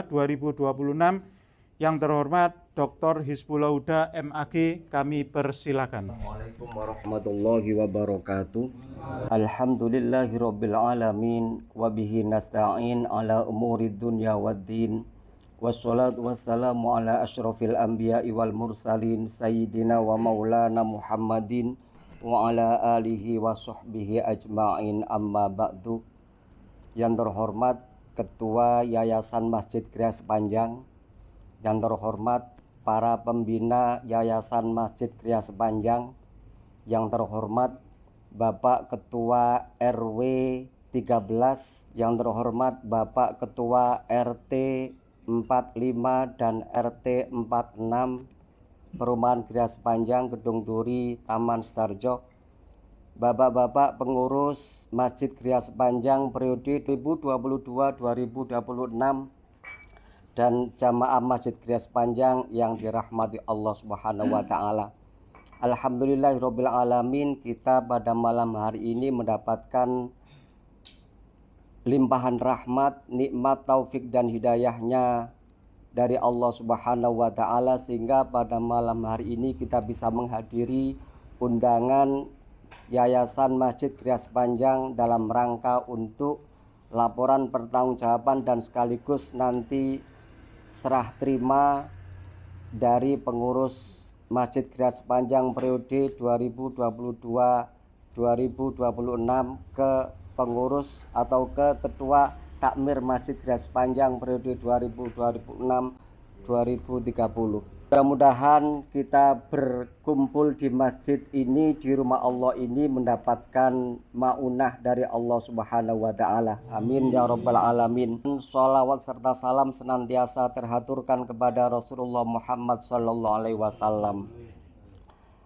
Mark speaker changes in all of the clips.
Speaker 1: 2026. Yang terhormat Dr. Hizbullah Huda MAG, kami persilakan.
Speaker 2: Assalamualaikum warahmatullahi wabarakatuh. Alhamdulillahirabbil alamin wa bihi nasta'in ala umurid dunya waddin. Wassalatu wassalamu ala asyrafil anbiya'i wal mursalin sayyidina wa maulana Muhammadin wa ala alihi wa sahbihi ajma'in, amma ba'du. Yang terhormat Ketua Yayasan Masjid Gria Sepanjang, yang terhormat para pembina Yayasan Masjid Gria Sepanjang, yang terhormat Bapak Ketua RW 13, yang terhormat Bapak Ketua RT 45 dan RT 46 Perumahan Gria Sepanjang, Gedung Duri, Taman Sutarjo, Bapak-bapak pengurus Masjid Gria Sepanjang periode 2022-2026 dan jamaah Masjid Gria Sepanjang yang dirahmati Allah Subhanahu wa taala. Alhamdulillahirabbil alamin, kita pada malam hari ini mendapatkan limpahan rahmat, nikmat, taufik dan hidayahnya dari Allah Subhanahu wa taala, sehingga pada malam hari ini kita bisa menghadiri undangan Yayasan Masjid Gria Sepanjang dalam rangka untuk laporan pertanggungjawaban dan sekaligus nanti serah terima dari pengurus Masjid Gria Sepanjang periode 2022-2026 ke pengurus atau ke Ketua Takmir Masjid Gria Sepanjang periode 2026-2030. Mudah-mudahan kita berkumpul di masjid ini, di rumah Allah ini, mendapatkan maunah dari Allah Subhanahu wa taala. Amin ya rabbal alamin. Shalawat serta salam senantiasa terhaturkan kepada Rasulullah Muhammad sallallahu alaihi wasallam.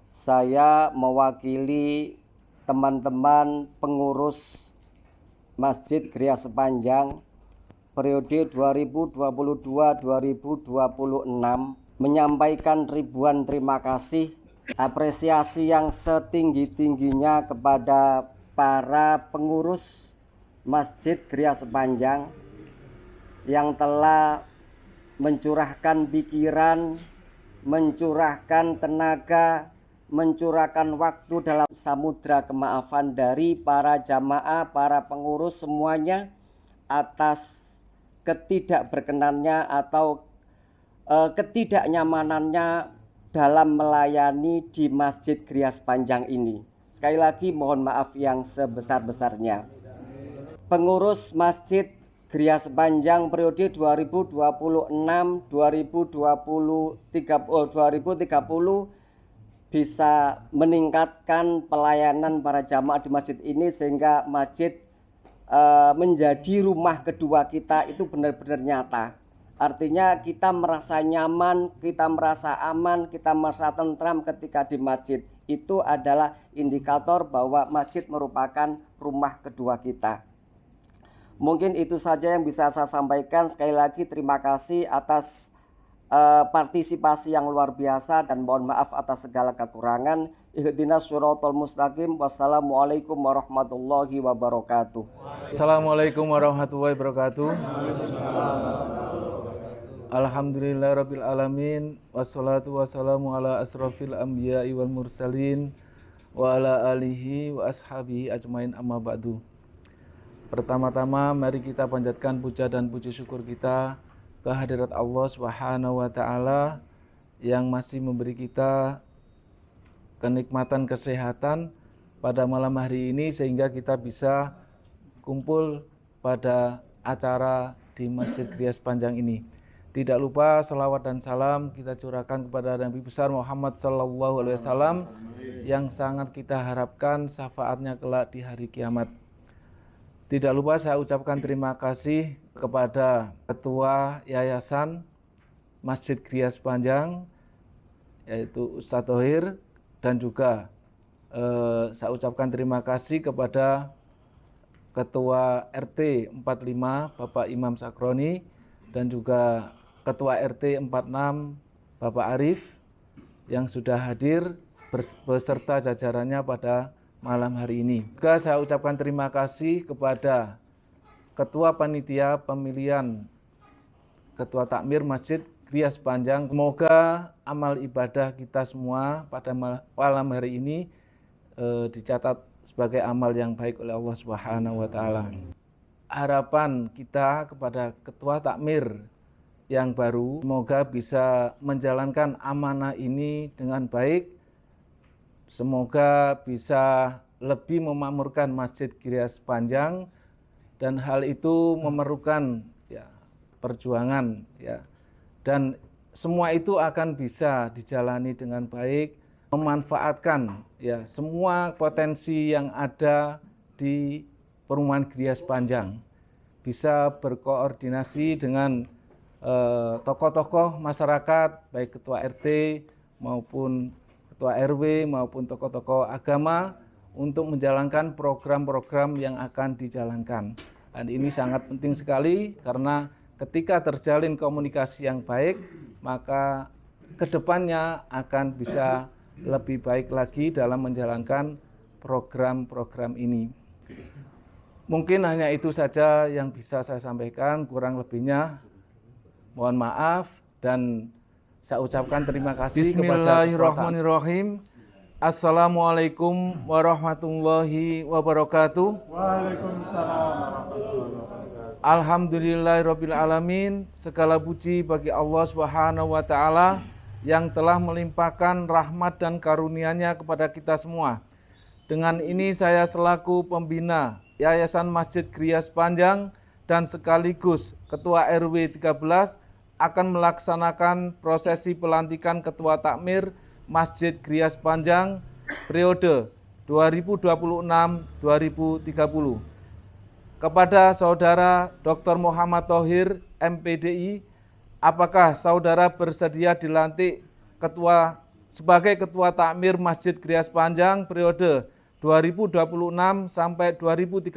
Speaker 2: Saya mewakili teman-teman pengurus Masjid Gria Sepanjang periode 2022-2026 menyampaikan ribuan terima kasih, apresiasi yang setinggi-tingginya kepada para pengurus Masjid Gria Sepanjang yang telah mencurahkan pikiran, mencurahkan tenaga, mencurahkan waktu dalam samudra kemaafan dari para jamaah, para pengurus semuanya atas ketidakberkenannya atau ketidaknyamanannya dalam melayani di Masjid Gria Sepanjang ini. Sekali lagi mohon maaf yang sebesar-besarnya. Pengurus Masjid Gria Sepanjang periode 2026-2030 bisa meningkatkan pelayanan para jamaah di masjid ini sehingga masjid menjadi rumah kedua kita, itu benar-benar nyata. Artinya kita merasa nyaman, kita merasa aman, kita merasa tentram ketika di masjid. Itu adalah indikator bahwa masjid merupakan rumah kedua kita. Mungkin itu saja yang bisa saya sampaikan. Sekali lagi terima kasih atas partisipasi yang luar biasa dan mohon maaf atas segala kekurangan. Ihdinas shiratal mustaqim. Wassalamualaikum warahmatullahi wabarakatuh.
Speaker 3: Assalamualaikum warahmatullahi wabarakatuh. Alhamdulillahirabbil alamin, wassalatu wassalamu ala asrofil anbiya'i wal mursalin wa ala alihi wa ashabihi ajmain, amma ba'du. Pertama-tama mari kita panjatkan puja dan puji syukur kita ke hadirat Allah Subhanahu wa taala yang masih memberi kita kenikmatan kesehatan pada malam hari ini sehingga kita bisa kumpul pada acara di Masjid Gria Sepanjang ini. Tidak lupa selawat dan salam kita curahkan kepada Nabi besar Muhammad sallallahu alaihi wasallam yang sangat kita harapkan syafaatnya kelak di hari kiamat. Tidak lupa saya ucapkan terima kasih kepada Ketua Yayasan Masjid Gria Sepanjang yaitu Ustadz Thohir, dan juga saya ucapkan terima kasih kepada Ketua RT 45 Bapak Imam Sakroni dan juga Ketua RT 46 Bapak Arif yang sudah hadir beserta jajarannya pada malam hari ini. Juga saya ucapkan terima kasih kepada Ketua Panitia Pemilihan Ketua Takmir Masjid Gria Sepanjang. Semoga amal ibadah kita semua pada malam hari ini dicatat sebagai amal yang baik oleh Allah Subhanahu wa taala. Harapan kita kepada Ketua Takmir yang baru, semoga bisa menjalankan amanah ini dengan baik. Semoga bisa lebih memakmurkan Masjid Gria Sepanjang, dan hal itu memerlukan perjuangan dan semua itu akan bisa dijalani dengan baik, memanfaatkan semua potensi yang ada di Perumahan Gria Sepanjang, bisa berkoordinasi dengan tokoh-tokoh masyarakat, baik ketua RT maupun ketua RW maupun tokoh-tokoh agama untuk menjalankan program-program yang akan dijalankan. Dan ini sangat penting sekali karena ketika terjalin komunikasi yang baik, maka kedepannya akan bisa lebih baik lagi dalam menjalankan program-program ini. Mungkin hanya itu saja yang bisa saya sampaikan, kurang lebihnya mohon maaf dan saya ucapkan terima kasih. Bismillahirrahmanirrahim. Assalamualaikum warahmatullahi wabarakatuh.
Speaker 1: Waalaikumsalam warahmatullahi wabarakatuh.
Speaker 3: Alhamdulillahirabbil alamin. Segala puji bagi Allah Subhanahu wa taala yang telah melimpahkan rahmat dan karunia-Nya kepada kita semua. Dengan ini saya selaku pembina Yayasan Masjid Gria Sepanjang dan sekaligus Ketua RW 13 akan melaksanakan prosesi pelantikan Ketua Takmir Masjid Gria Sepanjang periode 2026-2030. Kepada Saudara Dr. Muhammad Thohir, MPDI, apakah saudara bersedia dilantik sebagai Ketua Takmir Masjid Gria Sepanjang periode 2026 sampai 2030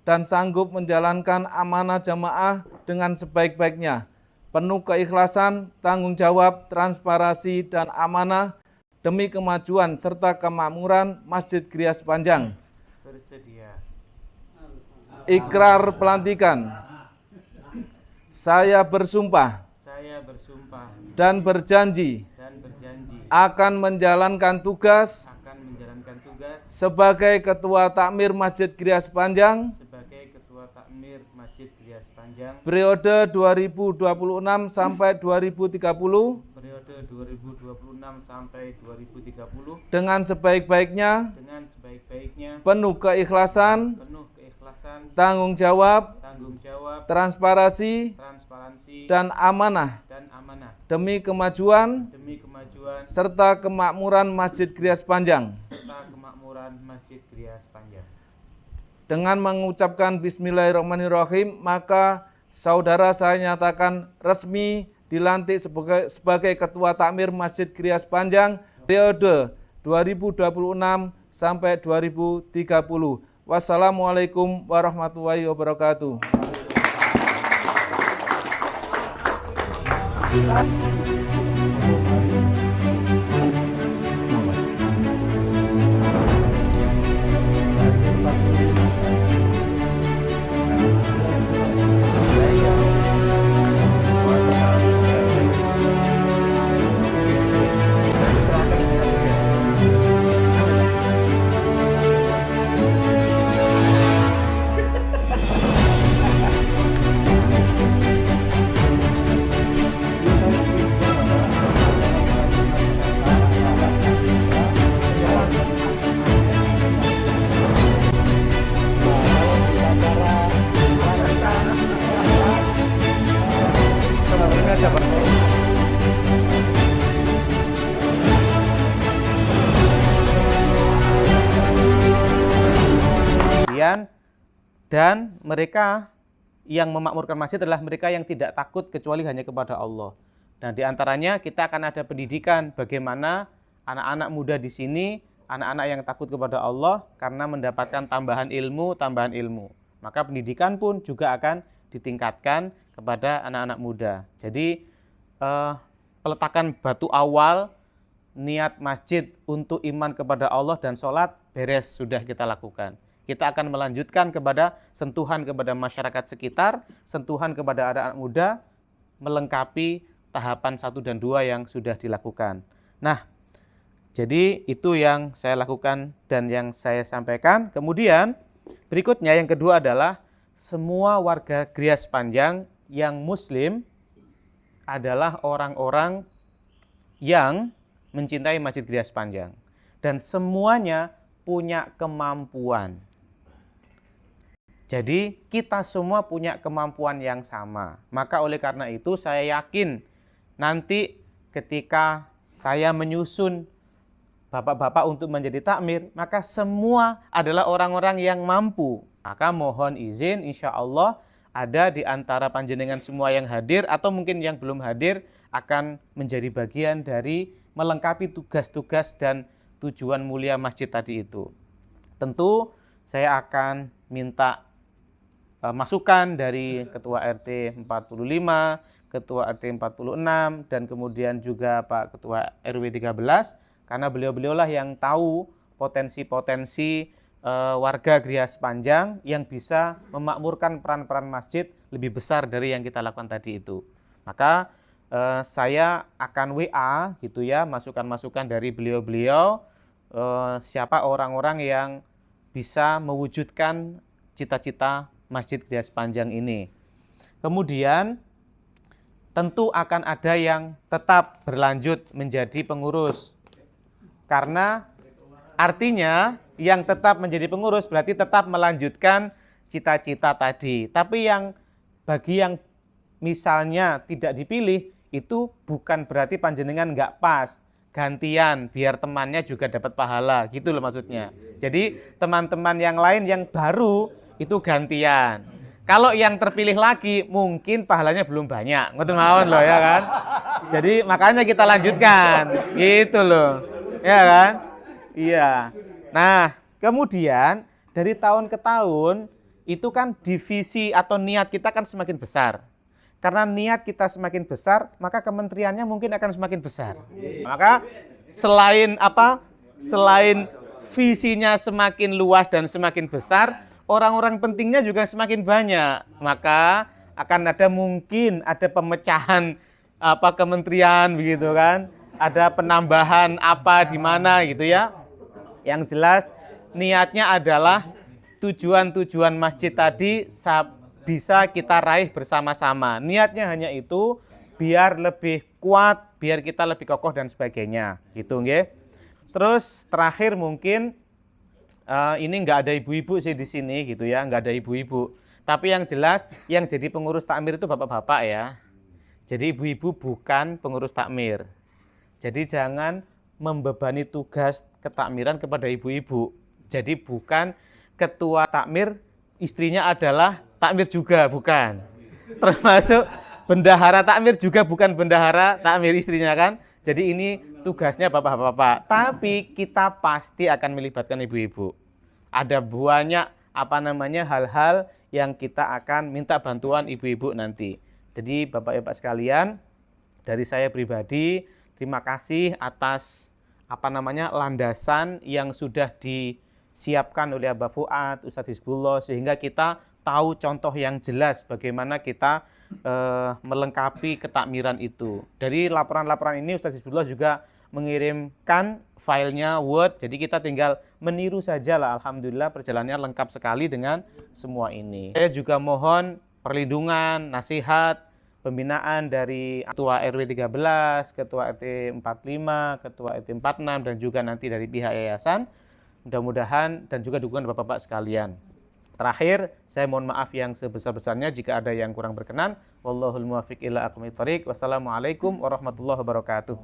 Speaker 3: dan sanggup menjalankan amanah jamaah dengan sebaik-baiknya, penuh keikhlasan, tanggung jawab, transparansi, dan amanah demi kemajuan serta kemakmuran Masjid Gria Sepanjang?
Speaker 4: Bersedia.
Speaker 3: Ikrar pelantikan. Saya bersumpah dan berjanji akan menjalankan tugas sebagai Ketua Takmir Masjid Gria Sepanjang periode 2026 sampai 2030 dengan sebaik-baiknya, penuh keikhlasan, tanggung jawab, transparansi, dan amanah demi kemajuan serta kemakmuran Masjid Gria Sepanjang. Dengan mengucapkan Bismillahirrahmanirrahim, maka saudara saya nyatakan resmi dilantik sebagai Ketua Takmir Masjid Gria Sepanjang periode 2026 sampai 2030. Wassalamualaikum warahmatullahi wabarakatuh.
Speaker 4: Dan mereka yang memakmurkan masjid adalah mereka yang tidak takut kecuali hanya kepada Allah. Dan di antaranya kita akan ada pendidikan bagaimana anak-anak muda di sini, anak-anak yang takut kepada Allah karena mendapatkan tambahan ilmu. Maka pendidikan pun juga akan ditingkatkan kepada anak-anak muda. Jadi peletakan batu awal niat masjid untuk iman kepada Allah dan sholat beres, sudah kita lakukan. Kita akan melanjutkan kepada sentuhan kepada masyarakat sekitar, sentuhan kepada anak-anak muda, melengkapi tahapan 1 dan 2 yang sudah dilakukan. Nah, jadi itu yang saya lakukan dan yang saya sampaikan. Kemudian berikutnya yang kedua adalah semua warga Gria Sepanjang yang muslim adalah orang-orang yang mencintai Masjid Gria Sepanjang. Dan semuanya punya kemampuan. Jadi kita semua punya kemampuan yang sama. Maka oleh karena itu saya yakin nanti ketika saya menyusun bapak-bapak untuk menjadi takmir, maka semua adalah orang-orang yang mampu. Maka mohon izin insya Allah ada di antara panjenengan semua yang hadir atau mungkin yang belum hadir akan menjadi bagian dari melengkapi tugas-tugas dan tujuan mulia masjid tadi itu. Tentu saya akan minta masukan dari Ketua RT 45, Ketua RT 46, dan kemudian juga Pak Ketua RW 13, karena beliau-beliaulah yang tahu potensi-potensi warga Gria Sepanjang yang bisa memakmurkan peran-peran masjid lebih besar dari yang kita lakukan tadi itu. Maka saya akan WA gitu ya, masukan-masukan dari beliau-beliau, siapa orang-orang yang bisa mewujudkan cita-cita Masjid Gria Sepanjang ini. Kemudian tentu akan ada yang tetap berlanjut menjadi pengurus. Karena artinya yang tetap menjadi pengurus berarti tetap melanjutkan cita-cita tadi. Tapi bagi yang misalnya tidak dipilih, itu bukan berarti panjenengan nggak pas. Gantian, biar temannya juga dapat pahala. Gitu loh maksudnya. Jadi teman-teman yang lain yang baru itu gantian. Kalau yang terpilih lagi mungkin pahalanya belum banyak. Ngoten mawon loh ya kan. Jadi makanya kita lanjutkan. Gitu loh. Ya kan? Iya. Nah, kemudian dari tahun ke tahun itu kan divisi atau niat kita kan semakin besar. Karena niat kita semakin besar, maka kementeriannya mungkin akan semakin besar. Maka selain visinya semakin luas dan semakin besar, orang-orang pentingnya juga semakin banyak. Maka akan ada mungkin ada pemecahan kementerian begitu kan. Ada penambahan apa di mana gitu ya. Yang jelas niatnya adalah tujuan-tujuan masjid tadi bisa kita raih bersama-sama. Niatnya hanya itu, biar lebih kuat, biar kita lebih kokoh dan sebagainya. Gitu nggih. Terus terakhir mungkin ini nggak ada ibu-ibu sih di sini gitu ya, nggak ada ibu-ibu. Tapi yang jelas yang jadi pengurus takmir itu bapak-bapak ya. Jadi ibu-ibu bukan pengurus takmir. Jadi jangan membebani tugas ketakmiran kepada ibu-ibu. Jadi bukan ketua takmir istrinya adalah takmir juga, bukan. Termasuk bendahara takmir juga bukan bendahara takmir istrinya kan. Jadi ini tugasnya bapak-bapak. Tapi kita pasti akan melibatkan ibu-ibu. Ada banyak hal-hal yang kita akan minta bantuan ibu-ibu nanti. Jadi bapak-bapak sekalian, dari saya pribadi terima kasih atas landasan yang sudah disiapkan oleh Abah Fuad, Ustadz Hizbullah, sehingga kita tahu contoh yang jelas bagaimana kita melengkapi ketakmiran itu. Dari laporan-laporan ini Ustadz Hizbullah juga mengirimkan filenya Word, jadi kita tinggal meniru saja lah. Alhamdulillah perjalanannya lengkap sekali dengan semua ini. Saya juga mohon perlindungan, nasihat, pembinaan dari Ketua RW 13, Ketua RT 45, Ketua RT 46, dan juga nanti dari pihak yayasan. Mudah-mudahan dan juga dukungan Bapak-Bapak sekalian. Terakhir, saya mohon maaf yang sebesar-besarnya jika ada yang kurang berkenan. Wallahul muwaffiq ila aqwamit thoriq. Wassalamualaikum warahmatullahi wabarakatuh.